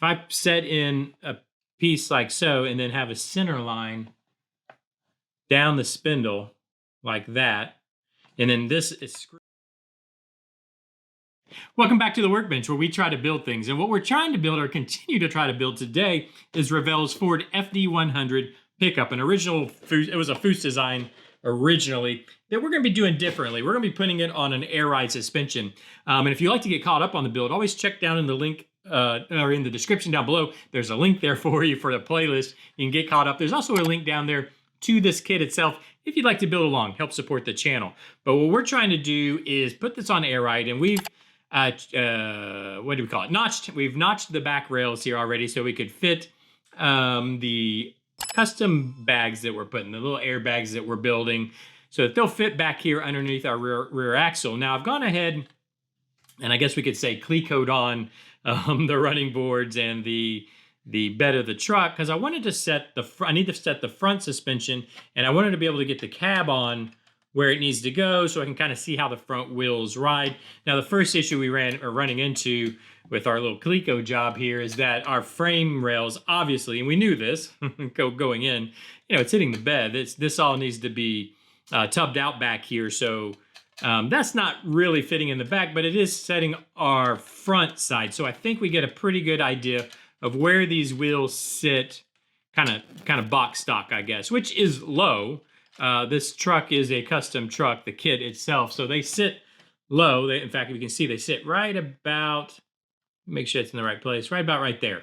if I set in a piece like so and then have a center line down the spindle like that, and then this is screwed. Welcome back to the workbench, where we try to build things. And what we're trying to build, or continue to try to build today, is Revell's Ford FD-100 pickup. An original, it was a Foose design originally that we're going to be doing differently. We're going to be putting it on an air ride suspension. And if you like to get caught up on the build, always check down in the link or in the description down below. There's a link there for you for the playlist. You can get caught up. There's also a link down there to this kit itself if you'd like to build along, help support the channel. But what we're trying to do is put this on air ride, and we've what do we call it? We've notched the back rails here already so we could fit the custom bags that we're putting, the little airbags that we're building, so that they'll fit back here underneath our rear axle. Now I've gone ahead, and I guess we could say clecoed on the running boards and the bed of the truck, because I wanted to set I need to set the front suspension, and I wanted to be able to get the cab on where it needs to go so I can kind of see how the front wheels ride. Now, the first issue we are running into with our little Cleco job here is that our frame rails, obviously, and we knew this going in, it's hitting the bed. This all needs to be tubbed out back here. So that's not really fitting in the back, but it is setting our front side. So I think we get a pretty good idea of where these wheels sit, kind of box stock, I guess, which is low. This truck is a custom truck, the kit itself, so they sit low. In fact, you can see they sit right about, make sure it's in the right place, right about right there.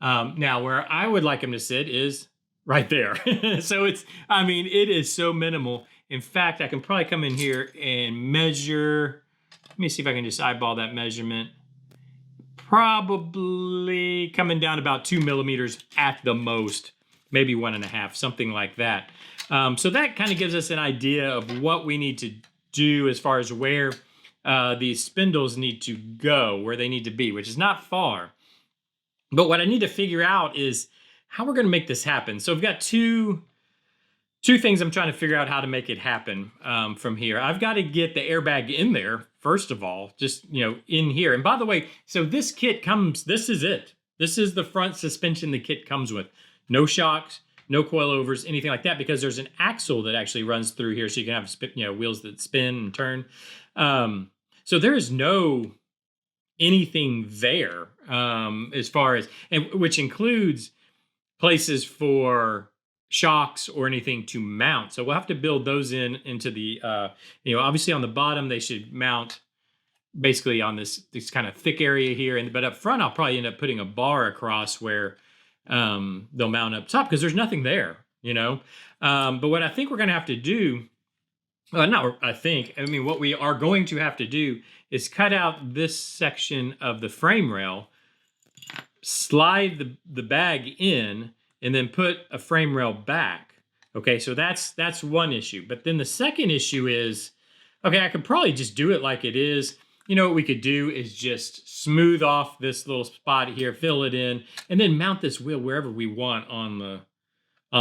Now, where I would like them to sit is right there. So it is so minimal. In fact, I can probably come in here and measure. Let me see if I can just eyeball that measurement. Probably coming down about 2 millimeters at the most, maybe 1.5, something like that. So that kind of gives us an idea of what we need to do as far as where these spindles need to go, where they need to be, which is not far. But what I need to figure out is how we're going to make this happen. So I've got two things I'm trying to figure out how to make it happen from here. I've got to get the airbag in there, first of all, just, in here. And by the way, so this kit comes, this is it. This is the front suspension the kit comes with. No shocks, no coilovers, anything like that, because there's an axle that actually runs through here, so you can have wheels that spin and turn. So there is no anything there as far as, and which includes places for shocks or anything to mount. So we'll have to build those into the obviously on the bottom they should mount basically on this kind of thick area here, but up front I'll probably end up putting a bar across where they'll mount up top, because there's nothing there, but what I think we're going to have to do, what we are going to have to do is cut out this section of the frame rail, slide the bag in, and then put a frame rail back. Okay, so that's one issue. But then the second issue is, okay, I could probably just do it like it is. What we could do is just smooth off this little spot here, fill it in, and then mount this wheel wherever we want on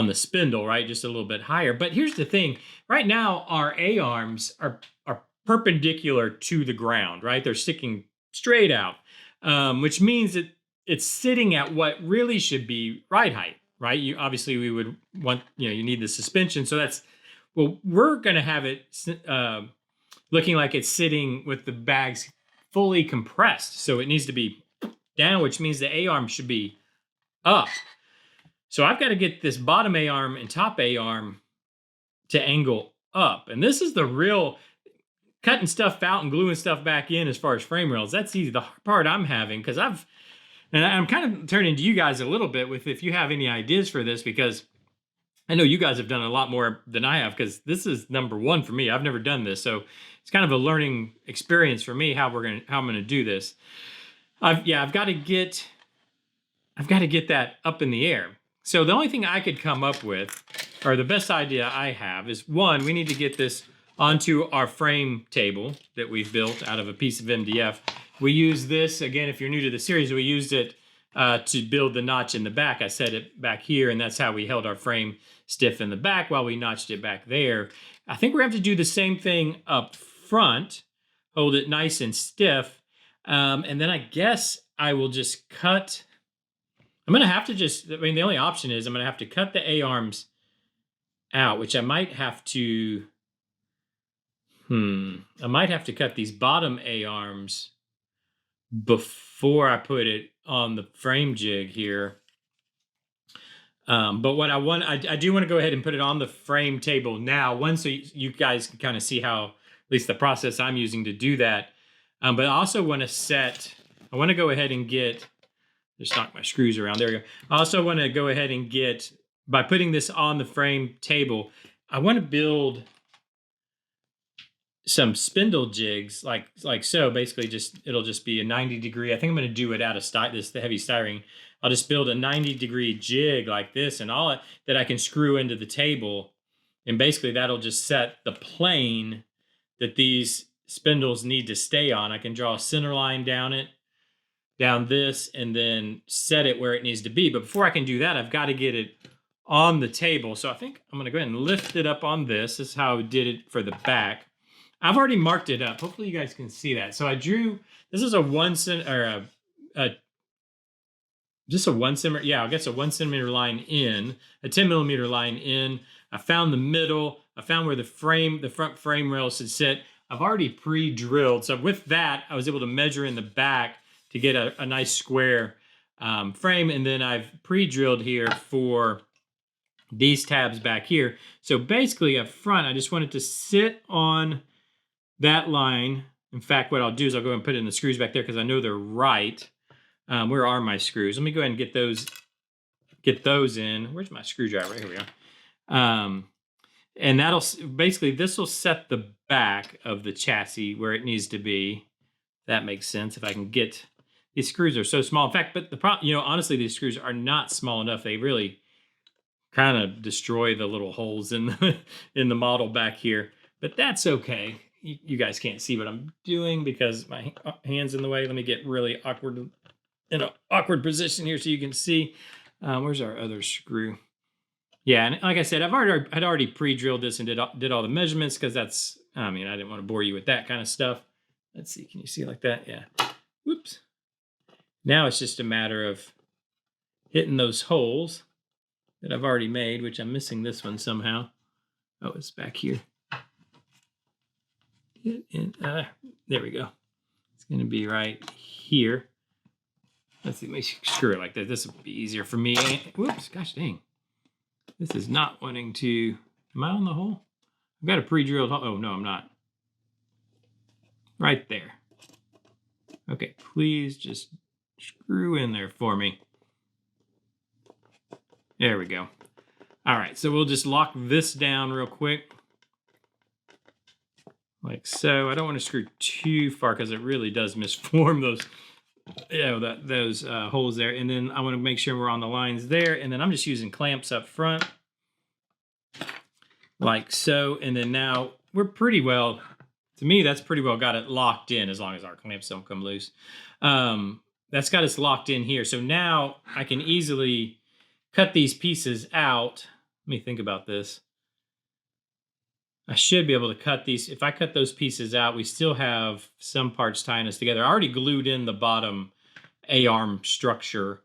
the spindle, right? Just a little bit higher. But here's the thing. Right now, our A-arms are perpendicular to the ground, right? They're sticking straight out, which means that it's sitting at what really should be ride height, right? Obviously, we would want, you need the suspension. So we're going to have it looking like it's sitting with the bags fully compressed. So it needs to be down, which means the A-arm should be up. So I've got to get this bottom A-arm and top A-arm to angle up. And this is the real cutting stuff out and gluing stuff back in as far as frame rails. That's easy. The hard part I'm having, because I'm kind of turning to you guys a little bit with if you have any ideas for this, because I know you guys have done a lot more than I have, because this is number one for me. I've never done this, so it's kind of a learning experience for me how I'm gonna do this. I've got to get that up in the air. So the only thing I could come up with, or the best idea I have, is one, we need to get this onto our frame table that we've built out of a piece of MDF. We use this, again, if you're new to the series, we used it to build the notch in the back. I set it back here, and that's how we held our frame stiff in the back while we notched it back there. I think we're going to have to do the same thing up front, hold it nice and stiff, and then I guess I will just cut I'm going to have to just, I mean, the only option is I'm going to have to cut the A-arms out, which I might have to, I might have to cut these bottom A-arms before I put it on the frame jig here. But what I want, I do want to go ahead and put it on the frame table now, one, so you guys can kind of see how, at least the process I'm using to do that. But I also want to I want to go ahead and get, just knock my screws around, there we go. I also want to go ahead and get, by putting this on the frame table, I want to build some spindle jigs like so. Basically, it'll just be a 90-degree. I think I'm going to do it out of the heavy styrene. I'll just build a 90-degree jig like this and all that I can screw into the table, and basically that'll just set the plane that these spindles need to stay on. I can draw a center line down this, and then set it where it needs to be. But before I can do that, I've got to get it on the table. So I think I'm going to go ahead and lift it up on this. This is how I did it for the back. I've already marked it up. Hopefully you guys can see that. So I drew, this is a 1 centimeter, just a 1 centimeter, yeah, I guess a 1 centimeter line in, a 10 millimeter line in. I found the middle. I found where the front frame rails should sit. I've already pre-drilled. So with that, I was able to measure in the back to get a nice square frame. And then I've pre-drilled here for these tabs back here. So basically up front, I just wanted to sit on that line. In fact, what I'll do is I'll go and put in the screws back there because I know they're right. Where are my screws? Let me go ahead and get those in. Where's my screwdriver? Here we go. And that'll basically, this will set the back of the chassis where it needs to be. That makes sense. If I can get, these screws are so small. In fact, but honestly, these screws are not small enough. They really kind of destroy the little holes in the model back here. But that's okay. You guys can't see what I'm doing because my hand's in the way. Let me get really in an awkward position here so you can see. Where's our other screw? Yeah, and like I said, I'd already pre-drilled this and did all the measurements because that's, I didn't want to bore you with that kind of stuff. Let's see, can you see it like that? Yeah. Whoops. Now it's just a matter of hitting those holes that I've already made, which I'm missing this one somehow. Oh, it's back here. There we go. It's going to be right here. Let's see, let me screw it like that. This will be easier for me. Whoops, gosh dang. This is not wanting to, am I on the hole? I've got a pre-drilled hole. Oh, no, I'm not. Right there. Okay, please just screw in there for me. There we go. All right, so we'll just lock this down real quick. Like so. I don't want to screw too far because it really does misform those, those holes there. And then I want to make sure we're on the lines there. And then I'm just using clamps up front, like so. And then now we're pretty well, to me, that's pretty well got it locked in as long as our clamps don't come loose. That's got us locked in here. So now I can easily cut these pieces out. Let me think about this. I should be able to cut these. If I cut those pieces out, we still have some parts tying us together. I already glued in the bottom A-arm structure.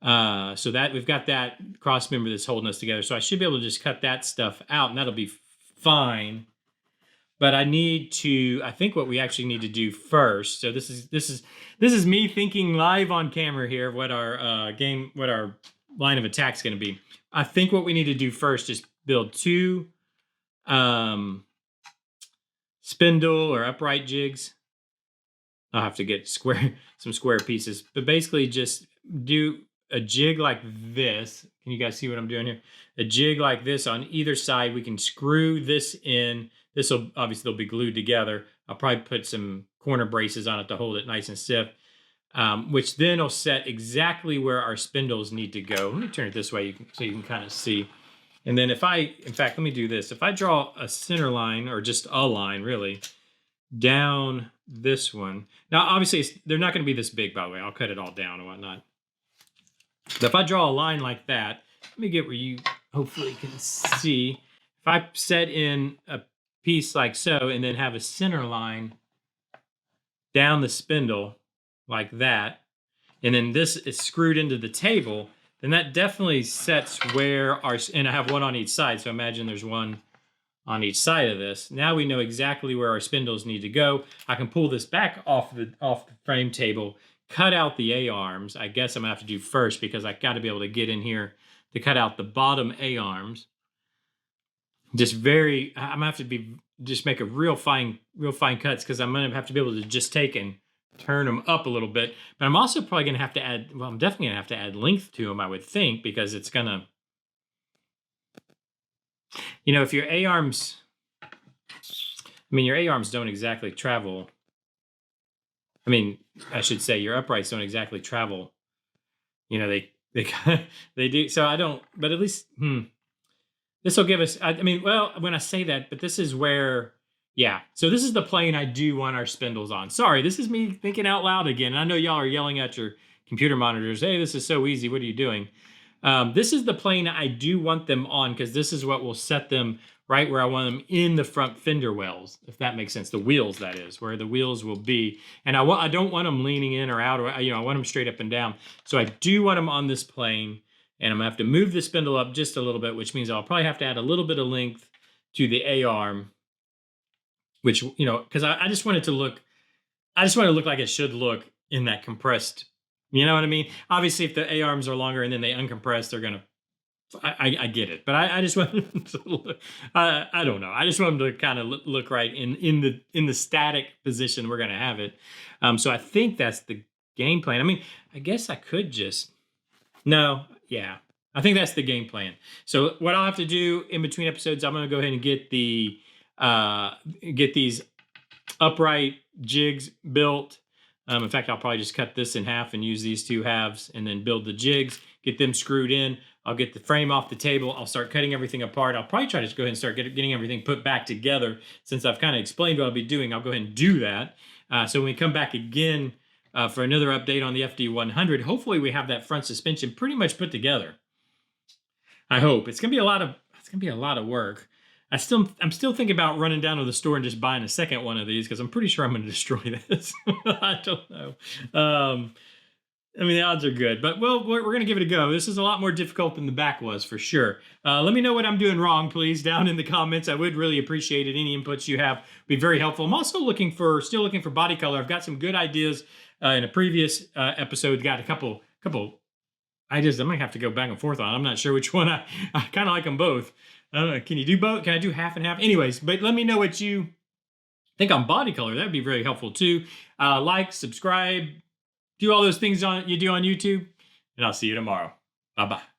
So that we've got that cross member that's holding us together. So I should be able to just cut that stuff out and that'll be fine. But I think what we actually need to do first. So this is me thinking live on camera here what our line of attack is going to be. I think what we need to do first is build two spindle or upright jigs. I'll have to get some square pieces, but basically just do a jig like this. Can you guys see what I'm doing here? A jig like this on either side. We can screw this in. This will obviously they'll be glued together. I'll probably put some corner braces on it to hold it nice and stiff, which then will set exactly where our spindles need to go. Let me turn it this way so you can kind of see. And then in fact, let me do this. If I draw a center line, or just a line really, down this one. Now, obviously, they're not going to be this big, by the way. I'll cut it all down and whatnot. But if I draw a line like that, let me get where you hopefully can see. If I set in a piece like so, and then have a center line down the spindle like that, and then this is screwed into the table, then that definitely sets where our, and I have one on each side. So imagine there's one on each side of this. Now we know exactly where our spindles need to go. I can pull this back off the frame table, cut out the A-arms. I guess I'm gonna have to do first because I gotta be able to get in here to cut out the bottom A-arms. I'm gonna have to just make a real fine cuts because I'm gonna have to be able to just take and turn them up a little bit. But I'm also probably gonna have to add, well, I'm definitely gonna have to add length to them, I would think, because it's gonna, you know, if your A-arms, I mean, your A-arms don't exactly travel. I mean, I should say your uprights don't exactly travel. You know, they do. So I don't, but at least, this will give us, I mean, well, when I say that, but this is where, yeah. So this is the plane I do want our spindles on. Sorry, this is me thinking out loud again. And I know y'all are yelling at your computer monitors. Hey, this is so easy. What are you doing? This is the plane I do want them on because this is what will set them right where I want them in the front fender wells, if that makes sense. The wheels, that is, where the wheels will be. And I don't want them leaning in or out, or, you know, I want them straight up and down. So I do want them on this plane, and I'm gonna have to move the spindle up just a little bit, which means I'll probably have to add a little bit of length to the A-arm, which, you know, because I just want it to look, I just want it to look like it should look in that compressed, you know what I mean? Obviously, if the A-arms are longer and then they uncompress, they're gonna, I get it, but I just want them to look, I don't know. I just want them to kind of look right in the static position we're gonna have it. So I think that's the game plan. I mean, I guess I could just, no, yeah, I think that's the game plan. So what I'll have to do in between episodes, I'm gonna go ahead and get the get these upright jigs built. In fact, I'll probably just cut this in half and use these two halves and then build the jigs, get them screwed in. I'll get the frame off the table. I'll start cutting everything apart. I'll probably try to just go ahead and start getting everything put back together. Since I've kind of explained what I'll be doing, I'll go ahead and do that. So when we come back again for another update on the FD-100, hopefully we have that front suspension pretty much put together. I hope. It's gonna be a lot of work. I'm still thinking about running down to the store and just buying a second one of these because I'm pretty sure I'm going to destroy this. I don't know. I mean, the odds are good, but well, we're going to give it a go. This is a lot more difficult than the back was for sure. Let me know what I'm doing wrong, please, down in the comments. I would really appreciate it. Any inputs you have would be very helpful. I'm also still looking for body color. I've got some good ideas in a previous episode. Got a couple ideas I might have to go back and forth on. I'm not sure which one. I kind of like them both. I don't know. Can you do both? Can I do half and half? Anyways, but let me know what you think on body color. That'd be very helpful too. Like, subscribe, do all those things you do on YouTube, and I'll see you tomorrow. Bye-bye.